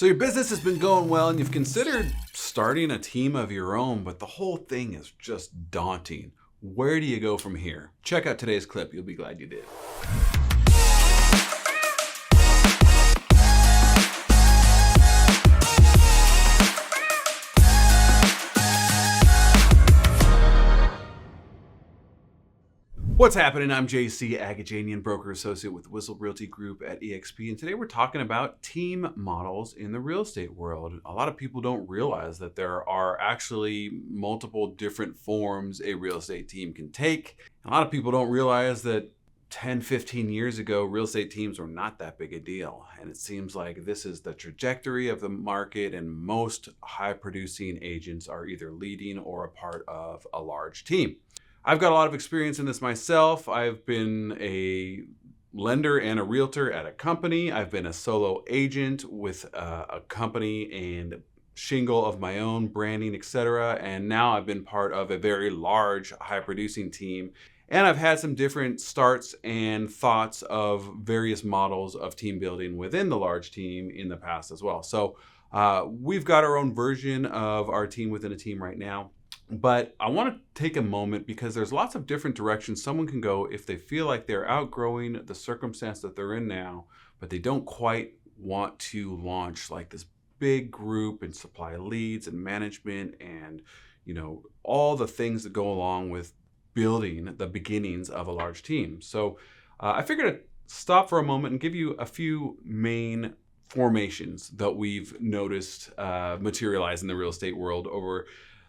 So your business has been going well and you've considered starting a team of your own, but the whole thing is just daunting. Where do you go from here? Check out today's clip. You'll be glad you did. What's happening? I'm JC Agajanian, broker associate with Whistle Realty Group at eXp, and today we're talking about team models in the real estate world. A lot of people don't realize that there are actually multiple different forms a real estate team can take. A lot of people don't realize that 10, 15 years ago, real estate teams were not that big a deal. And it seems like this is the trajectory of the market, and most high-producing agents are either leading or a part of a large team. I've got a lot of experience in this myself. I've been a lender and a realtor at a company. I've been a solo agent with a company and shingle of my own, branding, etc. And now I've been part of a very large, high-producing team. And I've had some different starts and thoughts of various models of team building within the large team in the past as well. So we've got our own version of our team within a team right now. But I want to take a moment because there's lots of different directions someone can go if they feel like they're outgrowing the circumstance that they're in now, but they don't quite want to launch like this big group and supply leads and management and, all the things that go along with building the beginnings of a large team. So I figured I'd stop for a moment and give you a few main formations that we've noticed materialize in the real estate world over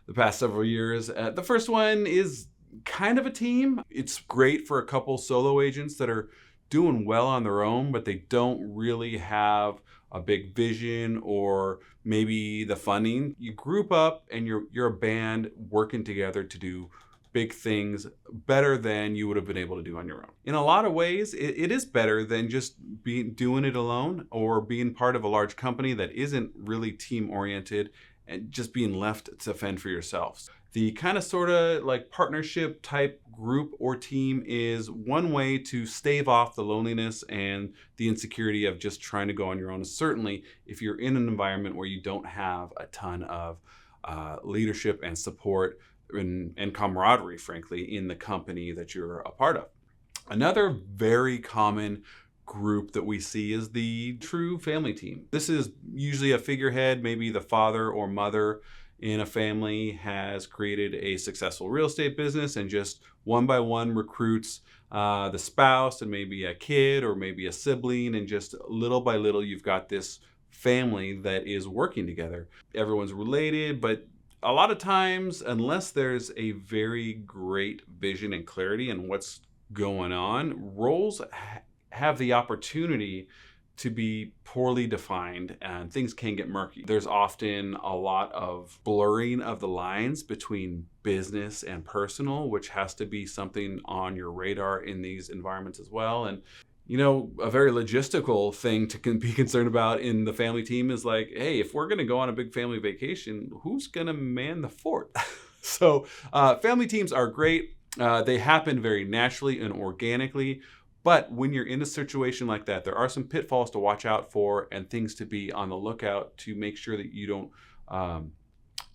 the past several years. The first one is kind of a team. It's great for a couple solo agents that are doing well on their own, but they don't really have a big vision or maybe the funding. You group up and you're a band working together to do big things better than you would have been able to do on your own. In a lot of ways, it is better than just doing it alone or being part of a large company that isn't really team oriented and just being left to fend for yourselves. The kind of sort of like partnership type group or team is one way to stave off the loneliness and the insecurity of just trying to go on your own. Certainly, if you're in an environment where you don't have a ton of leadership and support and camaraderie, frankly, in the company that you're a part of. Another very common group that we see is the true family team. This is usually a figurehead, maybe the father or mother in a family has created a successful real estate business and just one by one recruits the spouse and maybe a kid or maybe a sibling, and just little by little you've got this family that is working together. Everyone's related, but a lot of times, unless there's a very great vision and clarity in what's going on, roles have the opportunity to be poorly defined and things can get murky. There's often a lot of blurring of the lines between business and personal, which has to be something on your radar in these environments as well. And a very logistical thing to be concerned about in the family team is like, hey, if we're going to go on a big family vacation, who's going to man the fort? So family teams are great. They happen very naturally and organically. But when you're in a situation like that, there are some pitfalls to watch out for and things to be on the lookout to make sure that you don't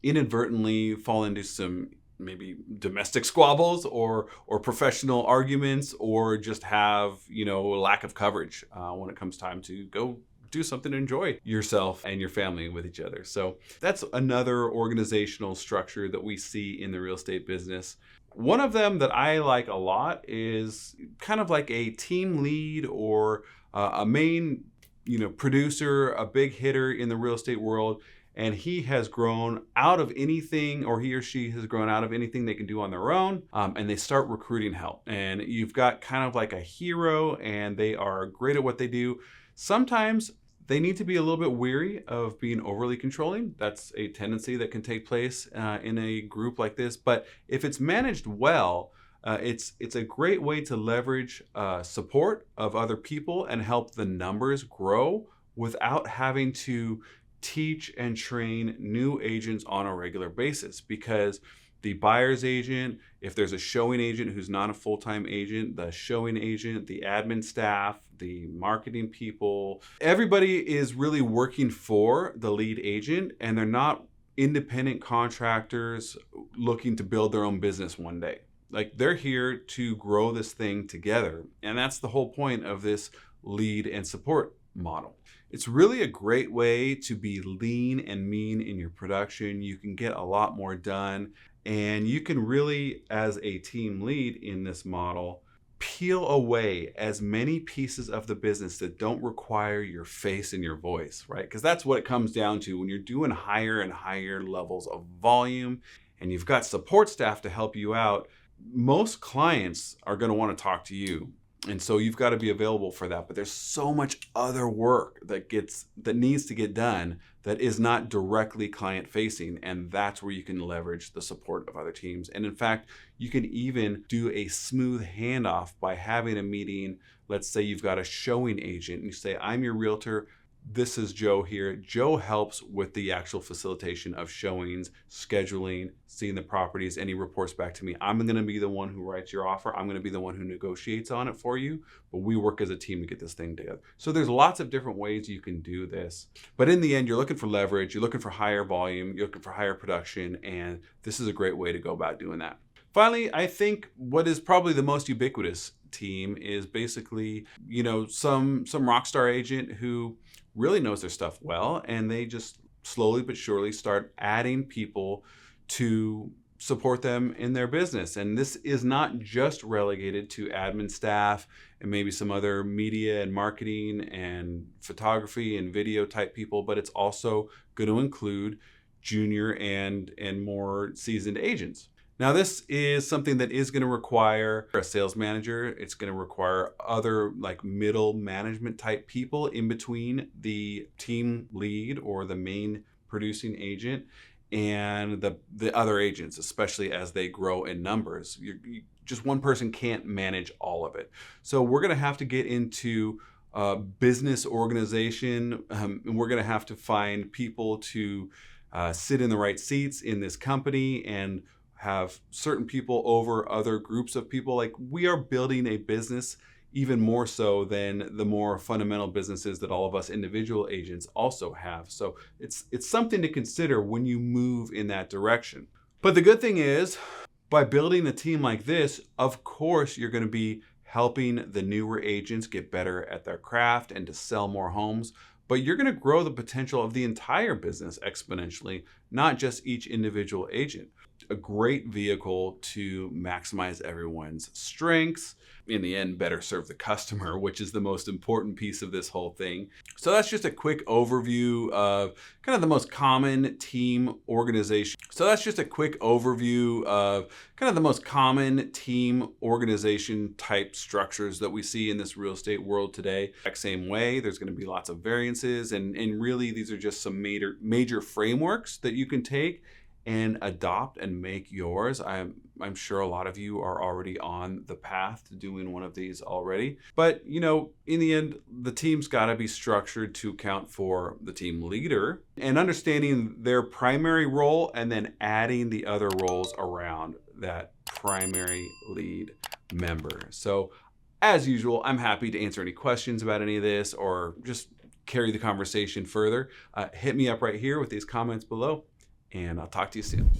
inadvertently fall into some maybe domestic squabbles or professional arguments, or just have, lack of coverage when it comes time to go do something to enjoy yourself and your family with each other. So that's another organizational structure that we see in the real estate business. One of them that I like a lot is kind of like a team lead or a main, producer, a big hitter in the real estate world. And he has grown out of anything, or he or she has grown out of anything they can do on their own, and they start recruiting help. And you've got kind of like a hero, and they are great at what they do. Sometimes they need to be a little bit weary of being overly controlling. That's a tendency that can take place in a group like this. But if it's managed well, it's a great way to leverage support of other people and help the numbers grow without having to teach and train new agents on a regular basis. Because the buyer's agent, if there's a showing agent who's not a full-time agent, the showing agent, the admin staff, the marketing people, everybody is really working for the lead agent, and they're not independent contractors looking to build their own business one day. Like, they're here to grow this thing together. And that's the whole point of this lead and support model. It's really a great way to be lean and mean in your production. You can get a lot more done, and you can really, as a team lead in this model, peel away as many pieces of the business that don't require your face and your voice, right? Because that's what it comes down to when you're doing higher and higher levels of volume and you've got support staff to help you out. Most clients are going to want to talk to you. And so you've got to be available for that. But there's so much other work that needs to get done that is not directly client facing. And that's where you can leverage the support of other teams. And in fact, you can even do a smooth handoff by having a meeting. Let's say you've got a showing agent and you say, I'm your realtor. This is Joe here. Joe helps with the actual facilitation of showings, scheduling, seeing the properties, and he reports back to me. I'm going to be the one who writes your offer. I'm going to be the one who negotiates on it for you, but we work as a team to get this thing together. So there's lots of different ways you can do this. But in the end, you're looking for leverage, you're looking for higher volume, you're looking for higher production, and this is a great way to go about doing that. Finally, I think what is probably the most ubiquitous team is basically, some rock star agent who really knows their stuff well, and they just slowly but surely start adding people to support them in their business. And this is not just relegated to admin staff and maybe some other media and marketing and photography and video type people, but it's also going to include junior and more seasoned agents. Now, this is something that is going to require a sales manager. It's going to require other like middle management type people in between the team lead or the main producing agent and the other agents, especially as they grow in numbers. Just one person can't manage all of it. So we're going to have to get into business organization, and we're going to have to find people to sit in the right seats in this company and have certain people over other groups of people. Like, we are building a business even more so than the more fundamental businesses that all of us individual agents also have. So it's something to consider when you move in that direction. But the good thing is, by building a team like this, of course, you're going to be helping the newer agents get better at their craft and to sell more homes. But you're going to grow the potential of the entire business exponentially, not just each individual agent. A great vehicle to maximize everyone's strengths. In the end, better serve the customer, which is the most important piece of this whole thing. So that's just a quick overview of kind of the most common team organization. Type structures that we see in this real estate world today. Same way, there's going to be lots of variances, and really these are just some major frameworks that you can take and adopt and make yours. I'm sure a lot of you are already on the path to doing one of these already. But, in the end, the team's got to be structured to account for the team leader and understanding their primary role and then adding the other roles around that primary lead member. So, as usual, I'm happy to answer any questions about any of this or just carry the conversation further. Hit me up right here with these comments below, and I'll talk to you soon.